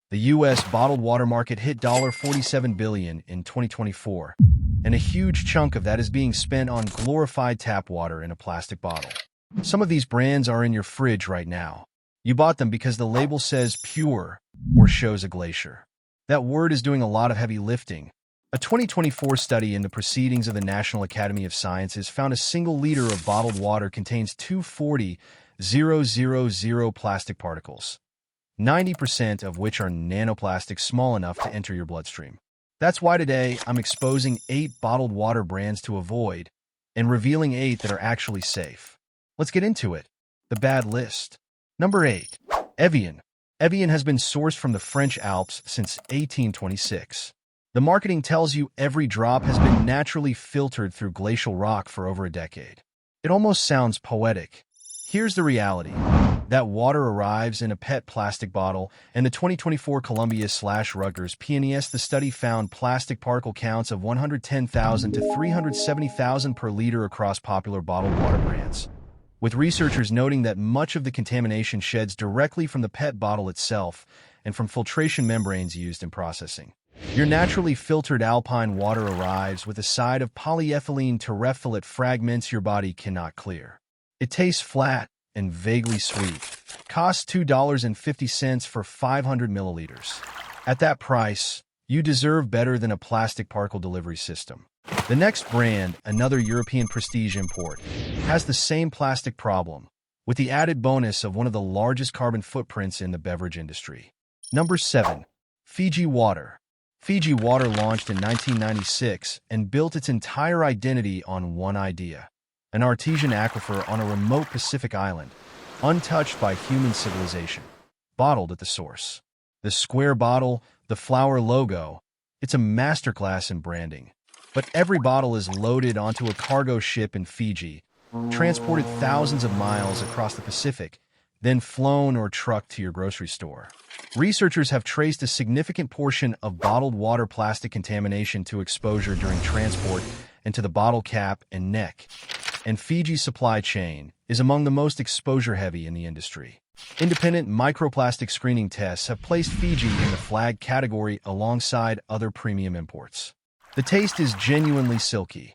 The U.S. bottled water market hit $47 billion in 2024, and a huge chunk of that is being spent on glorified tap water in a plastic bottle. Some of these brands are in your fridge right now. You bought them because the label says pure or shows a glacier. That word is doing a lot of heavy lifting. A 2024 study in the Proceedings of the National Academy of Sciences found a single liter of bottled water contains 240,000 plastic particles, 90% of which are nanoplastics small enough to enter your bloodstream. That's why today I'm exposing 8 bottled water brands to avoid and revealing 8 that are actually safe. Let's get into it. The bad list. Number 8. Evian. Evian has been sourced from the French Alps since 1826. The marketing tells you every drop has been naturally filtered through glacial rock for over a decade. It almost sounds poetic. Here's the reality. That water arrives in a PET plastic bottle, and the 2024 Columbia/Rutgers PNES the study found plastic particle counts of 110,000 to 370,000 per liter across popular bottled water brands, with researchers noting that much of the contamination sheds directly from the PET bottle itself and from filtration membranes used in processing. Your naturally filtered alpine water arrives with a side of polyethylene terephthalate fragments your body cannot clear. It tastes flat and vaguely sweet. Costs $2.50 for 500 milliliters. At that price, you deserve better than a plastic particle delivery system. The next brand, another European prestige import, has the same plastic problem, with the added bonus of one of the largest carbon footprints in the beverage industry. Number 7. Fiji Water. Fiji Water launched in 1996 and built its entire identity on one idea: an artesian aquifer on a remote Pacific island, untouched by human civilization, bottled at the source. The square bottle, the flower logo, it's a masterclass in branding. But every bottle is loaded onto a cargo ship in Fiji, transported thousands of miles across the Pacific, then flown or trucked to your grocery store. Researchers have traced a significant portion of bottled water plastic contamination to exposure during transport and to the bottle cap and neck, and Fiji's supply chain is among the most exposure-heavy in the industry. Independent microplastic screening tests have placed Fiji in the flag category alongside other premium imports. The taste is genuinely silky.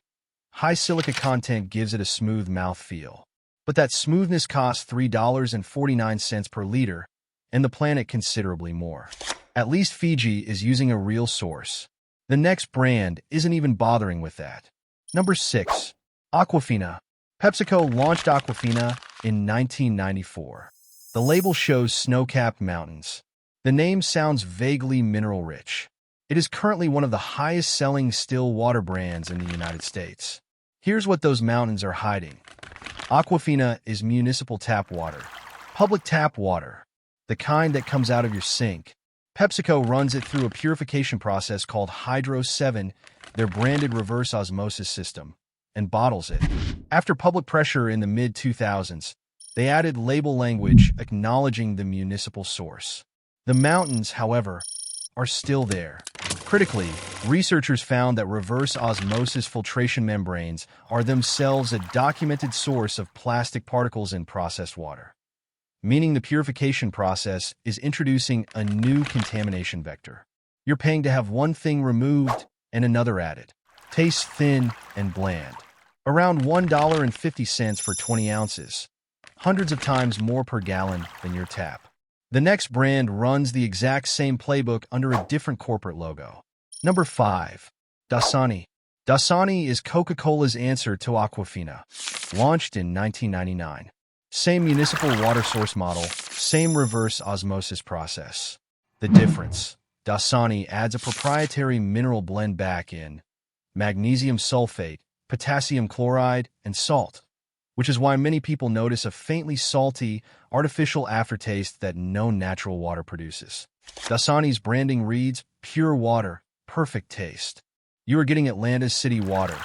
High silica content gives it a smooth mouthfeel. But that smoothness costs $3.49 per liter, and the planet considerably more. At least Fiji is using a real source. The next brand isn't even bothering with that. Number 6. Aquafina. PepsiCo launched Aquafina in 1994. The label shows snow-capped mountains. The name sounds vaguely mineral-rich. It is currently one of the highest-selling still water brands in the United States. Here's what those mountains are hiding. Aquafina is municipal tap water, public tap water, the kind that comes out of your sink. PepsiCo runs it through a purification process called Hydro 7, their branded reverse osmosis system, and bottles it. After public pressure in the mid-2000s, they added label language acknowledging the municipal source. The mountains, however, are still there. Critically, researchers found that reverse osmosis filtration membranes are themselves a documented source of plastic particles in processed water, meaning the purification process is introducing a new contamination vector. You're paying to have one thing removed and another added. Tastes thin and bland. Around $1.50 for 20 ounces. Hundreds of times more per gallon than your tap. The next brand runs the exact same playbook under a different corporate logo. Number 5. Dasani. Dasani is Coca-Cola's answer to Aquafina. Launched in 1999. Same municipal water source model, same reverse osmosis process. The difference: Dasani adds a proprietary mineral blend back in magnesium sulfate, potassium chloride, and salt, which is why many people notice a faintly salty, artificial aftertaste that no natural water produces. Dasani's branding reads, "Pure water, perfect taste." You are getting Atlanta's city water,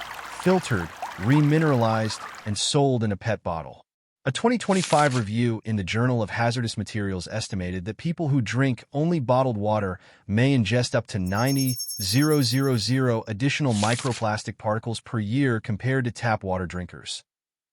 filtered, remineralized, and sold in a PET bottle. A 2025 review in the Journal of Hazardous Materials estimated that people who drink only bottled water may ingest up to 90,000 additional microplastic particles per year compared to tap water drinkers,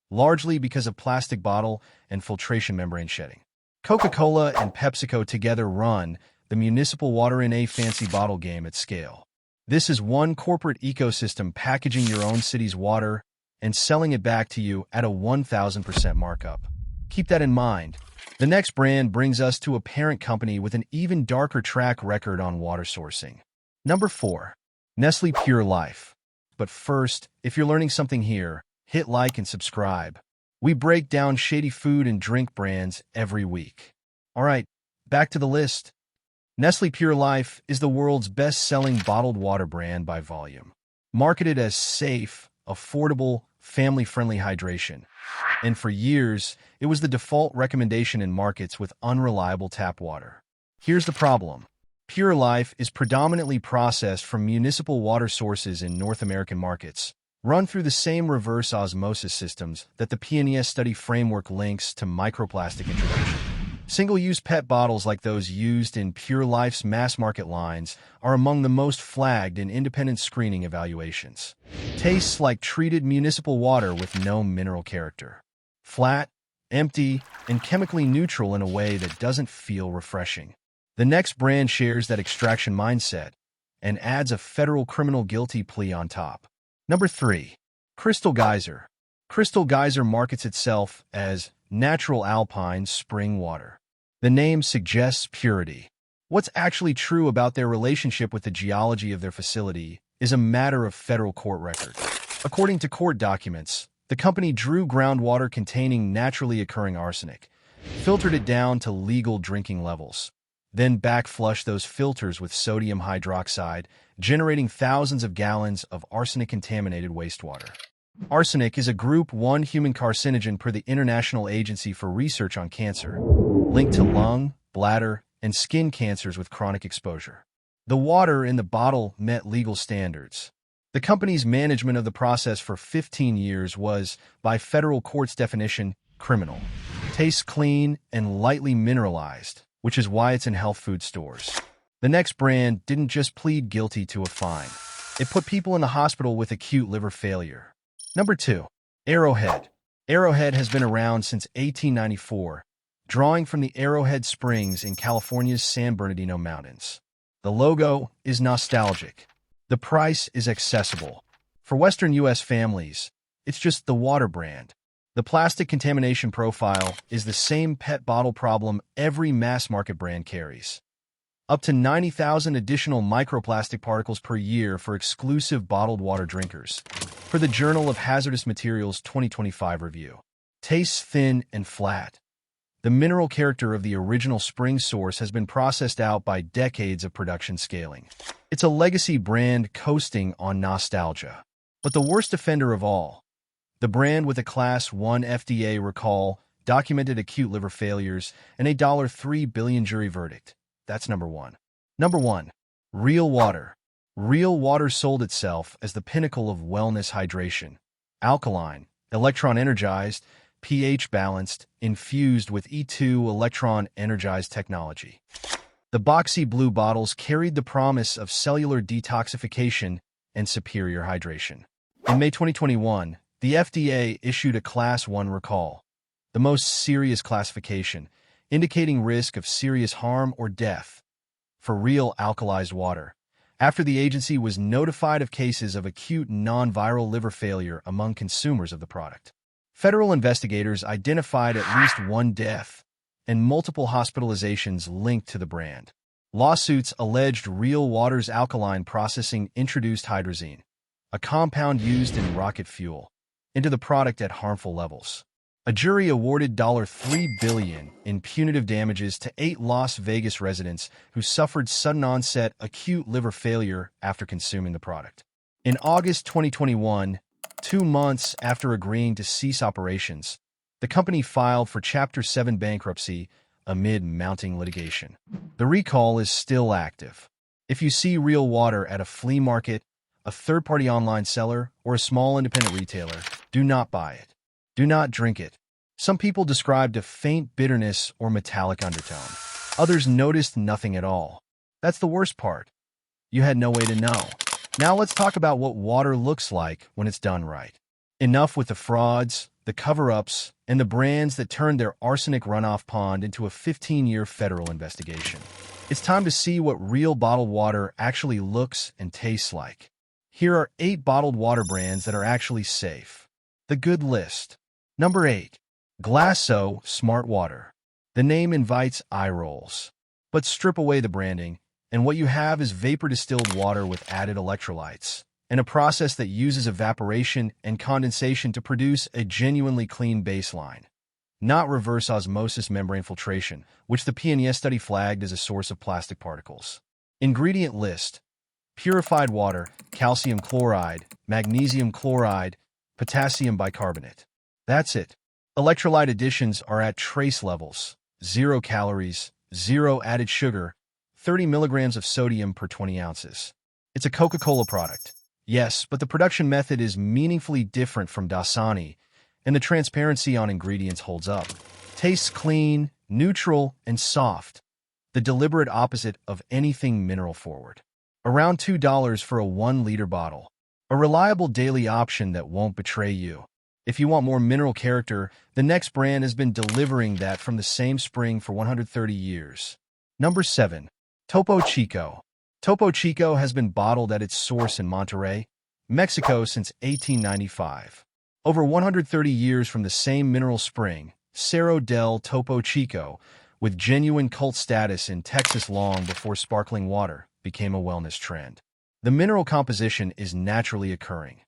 largely because of plastic bottle and filtration membrane shedding. Coca-Cola and PepsiCo together run the municipal water in a fancy bottle game at scale. This is one corporate ecosystem packaging your own city's water and selling it back to you at a 1,000% markup. Keep that in mind. The next brand brings us to a parent company with an even darker track record on water sourcing. Number 4. Nestlé Pure Life. But first, if you're learning something here, hit like and subscribe. We break down shady food and drink brands every week. All right, back to the list. Nestlé Pure Life is the world's best-selling bottled water brand by volume. Marketed as safe, affordable, family-friendly hydration. And for years, it was the default recommendation in markets with unreliable tap water. Here's the problem. Pure Life is predominantly processed from municipal water sources in North American markets, run through the same reverse osmosis systems that the PNES study framework links to microplastic introduction. Single-use PET bottles like those used in Pure Life's mass-market lines are among the most flagged in independent screening evaluations. Tastes like treated municipal water with no mineral character. Flat, empty, and chemically neutral in a way that doesn't feel refreshing. The next brand shares that extraction mindset and adds a federal criminal guilty plea on top. Number 3. Crystal Geyser. Crystal Geyser markets itself as natural alpine spring water. The name suggests purity. What's actually true about their relationship with the geology of their facility is a matter of federal court record. According to court documents, the company drew groundwater containing naturally occurring arsenic, filtered it down to legal drinking levels, then backflushed those filters with sodium hydroxide, generating thousands of gallons of arsenic-contaminated wastewater. Arsenic is a Group 1 human carcinogen per the International Agency for Research on Cancer, linked to lung, bladder, and skin cancers with chronic exposure. The water in the bottle met legal standards. The company's management of the process for 15 years was, by federal court's definition, criminal. Tastes clean and lightly mineralized, which is why it's in health food stores. The next brand didn't just plead guilty to a fine. It put people in the hospital with acute liver failure. Number 2. Arrowhead. Arrowhead has been around since 1894, drawing from the Arrowhead Springs in California's San Bernardino Mountains. The logo is nostalgic. The price is accessible. For Western U.S. families, it's just the water brand. The plastic contamination profile is the same PET bottle problem every mass-market brand carries. Up to 90,000 additional microplastic particles per year for exclusive bottled water drinkers. For the Journal of Hazardous Materials 2025 review. Tastes thin and flat. The mineral character of the original spring source has been processed out by decades of production scaling. It's a legacy brand coasting on nostalgia. But the worst offender of all, the brand with a Class 1 FDA recall, documented acute liver failures, and a $3 billion jury verdict. That's number 1. Number 1. Real Water. Real Water sold itself as the pinnacle of wellness hydration. Alkaline, electron-energized, pH-balanced, infused with E2 electron-energized technology. The boxy blue bottles carried the promise of cellular detoxification and superior hydration. In May 2021, the FDA issued a Class 1 recall, the most serious classification, indicating risk of serious harm or death for real alkalized water, after the agency was notified of cases of acute non-viral liver failure among consumers of the product. Federal investigators identified at least 1 death and multiple hospitalizations linked to the brand. Lawsuits alleged Real Water's alkaline processing introduced hydrazine, a compound used in rocket fuel, into the product at harmful levels. A jury awarded $3 billion in punitive damages to 8 Las Vegas residents who suffered sudden-onset acute liver failure after consuming the product. In August 2021, 2 months after agreeing to cease operations, the company filed for Chapter 7 bankruptcy amid mounting litigation. The recall is still active. If you see Real Water at a flea market, a third-party online seller, or a small independent retailer, do not buy it. Do not drink it. Some people described a faint bitterness or metallic undertone. Others noticed nothing at all. That's the worst part. You had no way to know. Now let's talk about what water looks like when it's done right. Enough with the frauds, the cover-ups, and the brands that turned their arsenic runoff pond into a 15-year federal investigation. It's time to see what real bottled water actually looks and tastes like. Here are 8 bottled water brands that are actually safe. The good list. Number 8. Glacio Smartwater. The name invites eye rolls. But strip away the branding, and what you have is vapor-distilled water with added electrolytes, and a process that uses evaporation and condensation to produce a genuinely clean baseline, not reverse osmosis membrane filtration, which the PNES study flagged as a source of plastic particles. Ingredient list. Purified water, calcium chloride, magnesium chloride, potassium bicarbonate. That's it. Electrolyte additions are at trace levels, 0 calories, 0 added sugar, 30 milligrams of sodium per 20 ounces. It's a Coca-Cola product. Yes, but the production method is meaningfully different from Dasani, and the transparency on ingredients holds up. Tastes clean, neutral, and soft. The deliberate opposite of anything mineral-forward. Around $2 for a 1-liter bottle. A reliable daily option that won't betray you. If you want more mineral character, the next brand has been delivering that from the same spring for 130 years. Number 7. Topo Chico. Topo Chico has been bottled at its source in Monterrey, Mexico since 1895. Over 130 years from the same mineral spring, Cerro del Topo Chico, with genuine cult status in Texas long before sparkling water became a wellness trend. The mineral composition is naturally occurring.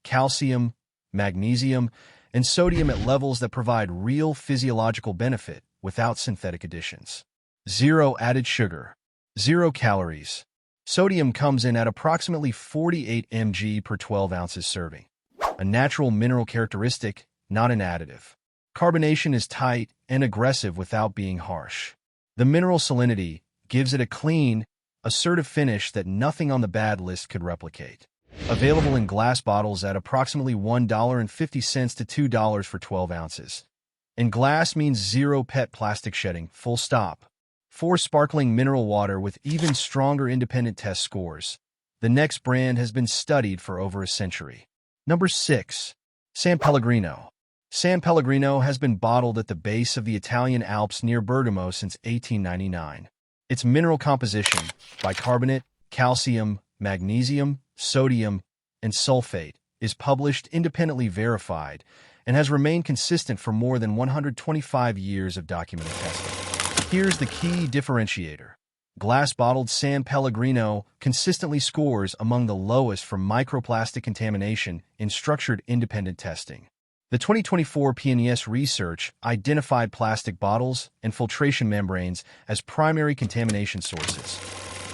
Calcium, magnesium, and sodium at levels that provide real physiological benefit without synthetic additions. 0 added sugar. 0 calories. Sodium comes in at approximately 48 mg per 12 ounces serving. A natural mineral characteristic, not an additive. Carbonation is tight and aggressive without being harsh. The mineral salinity gives it a clean, assertive finish that nothing on the bad list could replicate. Available in glass bottles at approximately $1.50 to $2 for 12 ounces. And glass means 0 PET plastic shedding, full stop. For sparkling mineral water with even stronger independent test scores. The next brand has been studied for over a century. Number 6. San Pellegrino. San Pellegrino has been bottled at the base of the Italian Alps near Bergamo since 1899. Its mineral composition, bicarbonate, calcium, magnesium, sodium, and sulfate, is published, independently verified, and has remained consistent for more than 125 years of documented testing. Here's the key differentiator. Glass-bottled San Pellegrino consistently scores among the lowest for microplastic contamination in structured independent testing. The 2024 PNES research identified plastic bottles and filtration membranes as primary contamination sources.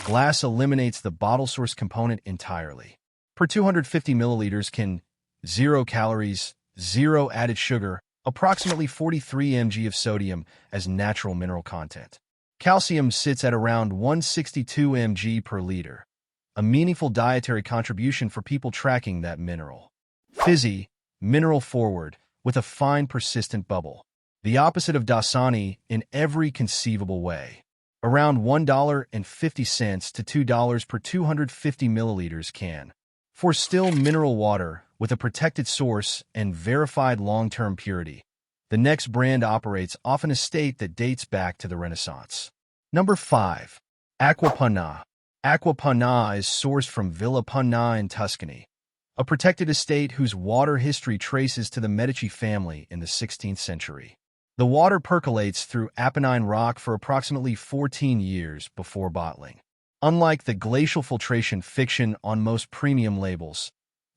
Glass eliminates the bottle source component entirely. Per 250 milliliters can 0 calories, 0 added sugar, approximately 43 mg of sodium as natural mineral content. Calcium sits at around 162 mg per liter, a meaningful dietary contribution for people tracking that mineral. Fizzy, mineral forward, with a fine persistent bubble. The opposite of Dasani in every conceivable way. Around $1.50 to $2 per 250 milliliters can. For still mineral water with a protected source and verified long-term purity, the next brand operates off an estate that dates back to the Renaissance. Number 5. Acqua Panna. Acqua Panna is sourced from Villa Panna in Tuscany, a protected estate whose water history traces to the Medici family in the 16th century. The water percolates through Apennine rock for approximately 14 years before bottling. Unlike the glacial filtration fiction on most premium labels,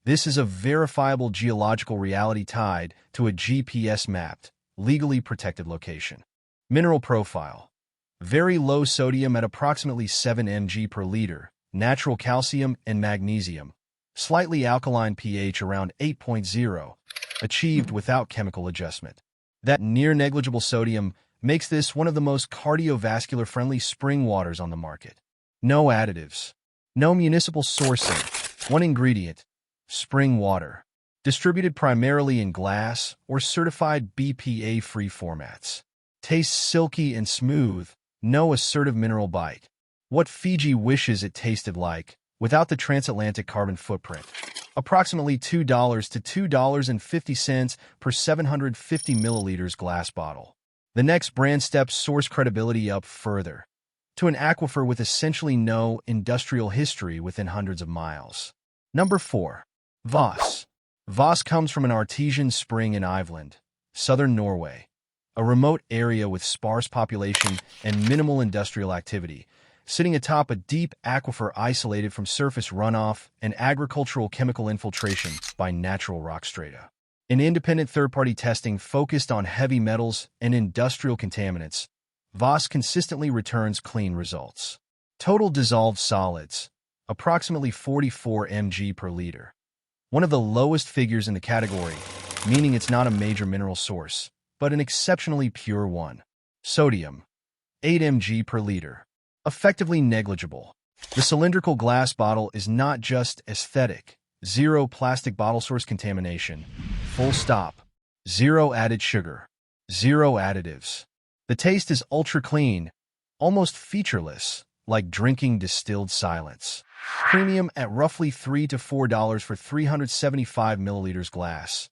this is a verifiable geological reality tied to a GPS-mapped, legally protected location. Mineral profile. Very low sodium at approximately 7 mg per liter, natural calcium and magnesium, slightly alkaline pH around 8.0, achieved without chemical adjustment. That near-negligible sodium makes this one of the most cardiovascular-friendly spring waters on the market. No additives. No municipal sourcing. One ingredient. Spring water. Distributed primarily in glass or certified BPA-free formats. Tastes silky and smooth. No assertive mineral bite. What Fiji wishes it tasted like, without the transatlantic carbon footprint. Approximately $2 to $2.50 per 750 milliliters glass bottle. The next brand steps source credibility up further. to an aquifer with essentially no industrial history within hundreds of miles. Number 4. Voss. Voss comes from an artesian spring in Iceland, southern Norway, a remote area with sparse population and minimal industrial activity, sitting atop a deep aquifer isolated from surface runoff and agricultural chemical infiltration by natural rock strata. An independent third-party testing focused on heavy metals and industrial contaminants, Voss consistently returns clean results. Total dissolved solids, approximately 44 mg per liter. One of the lowest figures in the category, meaning it's not a major mineral source, but an exceptionally pure one. Sodium, 8 mg per liter. Effectively negligible. The cylindrical glass bottle is not just aesthetic. Zero plastic bottle source contamination. Full stop. Zero added sugar. Zero additives. The taste is ultra clean, almost featureless, like drinking distilled silence. Premium at roughly $3 to $4 for 375 milliliters glass.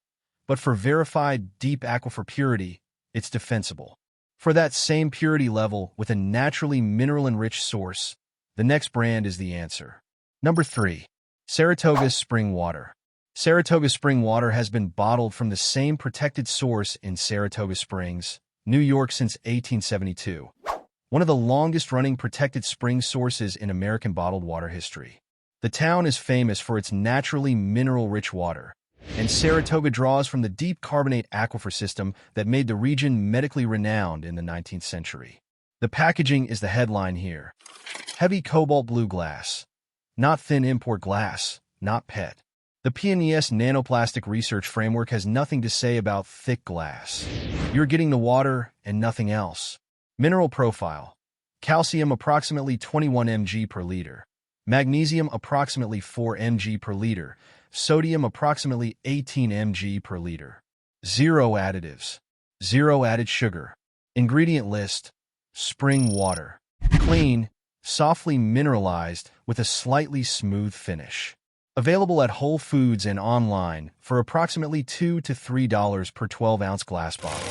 But for verified deep aquifer purity, it's defensible. For that same purity level with a naturally mineral-enriched source, the next brand is the answer. Number 3. Saratoga Spring Water. Saratoga Spring Water has been bottled from the same protected source in Saratoga Springs, New York since 1872. One of the longest-running protected spring sources in American bottled water history. The town is famous for its naturally mineral-rich water, and Saratoga draws from the deep carbonate aquifer system that made the region medically renowned in the 19th century. The packaging is the headline here. Heavy cobalt blue glass. Not thin import glass, not PET. The PNES nanoplastic research framework has nothing to say about thick glass. You're getting the water and nothing else. Mineral profile. Calcium approximately 21 mg per liter. Magnesium approximately 4 mg per liter. Sodium approximately 18 mg per liter. Zero additives. Zero added sugar. Ingredient list. Spring water. Clean, softly mineralized with a slightly smooth finish. Available at Whole Foods and online for approximately $2 to $3 per 12-ounce glass bottle.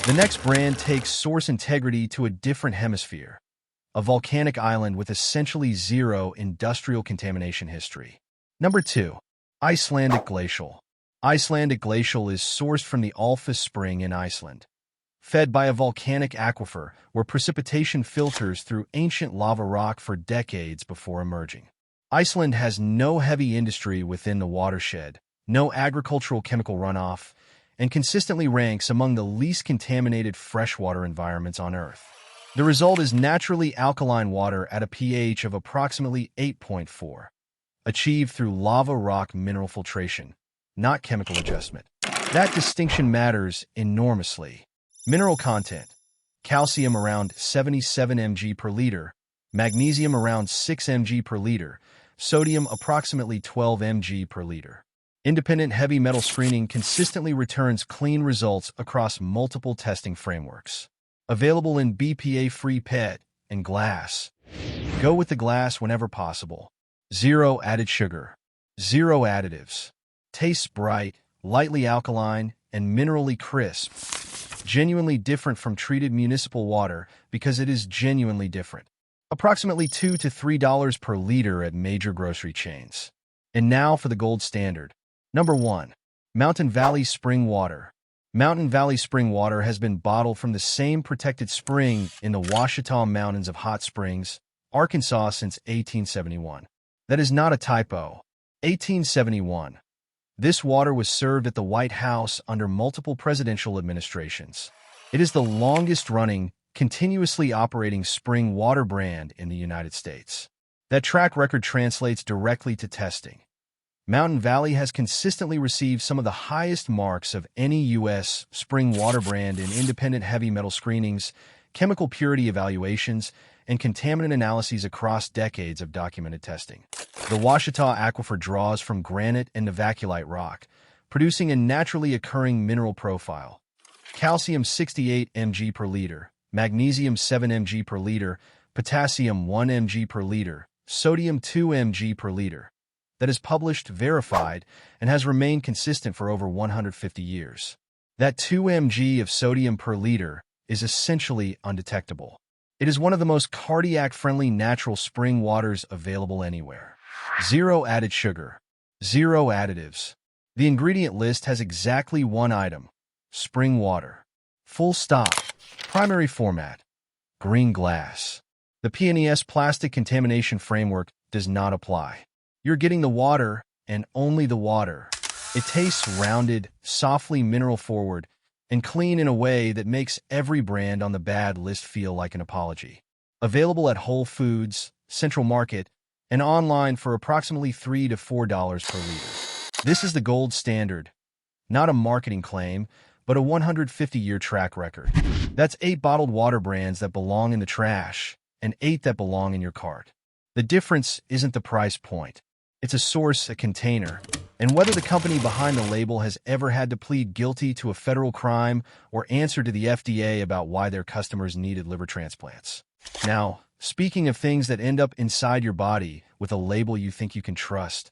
The next brand takes source integrity to a different hemisphere. A volcanic island with essentially zero industrial contamination history. Number 2. Icelandic Glacial. Icelandic Glacial is sourced from the Alfus Spring in Iceland, fed by a volcanic aquifer where precipitation filters through ancient lava rock for decades before emerging. Iceland has no heavy industry within the watershed, no agricultural chemical runoff, and consistently ranks among the least contaminated freshwater environments on Earth. The result is naturally alkaline water at a pH of approximately 8.4, achieved through lava rock mineral filtration, not chemical adjustment. That distinction matters enormously. Mineral content: calcium around 77 mg per liter, magnesium around 6 mg per liter, sodium approximately 12 mg per liter. Independent heavy metal screening consistently returns clean results across multiple testing frameworks. Available in BPA-free PET and glass. Go with the glass whenever possible. Zero added sugar. Zero additives. Tastes bright, lightly alkaline, and minerally crisp. Genuinely different from treated municipal water because it is genuinely different. Approximately $2 to $3 per liter at major grocery chains. And now for the gold standard. Number 1. Mountain Valley Spring Water. Mountain Valley Spring Water has been bottled from the same protected spring in the Ouachita Mountains of Hot Springs, Arkansas since 1871. That is not a typo. 1871. This water was served at the White House under multiple presidential administrations. It is the longest-running, continuously operating spring water brand in the United States. That track record translates directly to testing. Mountain Valley has consistently received some of the highest marks of any U.S. spring water brand in independent heavy metal screenings, chemical purity evaluations, and contaminant analyses across decades of documented testing. The Ouachita Aquifer draws from granite and novaculite rock, producing a naturally occurring mineral profile. Calcium 68 mg per liter, magnesium 7 mg per liter, potassium 1 mg per liter, sodium 2 mg per liter. That is published, verified, and has remained consistent for over 150 years. That 2 mg of sodium per liter is essentially undetectable. It is one of the most cardiac-friendly natural spring waters available anywhere. Zero added sugar. Zero additives. The ingredient list has exactly one item: spring water. Full stop. Primary format: green glass. The PNES plastic contamination framework does not apply. You're getting the water, and only the water. It tastes rounded, softly mineral-forward, and clean in a way that makes every brand on the bad list feel like an apology. Available at Whole Foods, Central Market, and online for approximately $3 to $4 per liter. This is the gold standard. Not a marketing claim, but a 150-year track record. That's 8 bottled water brands that belong in the trash, and 8 that belong in your cart. The difference isn't the price point. It's a source, a container, and whether the company behind the label has ever had to plead guilty to a federal crime or answer to the FDA about why their customers needed liver transplants. Now, speaking of things that end up inside your body with a label you think you can trust,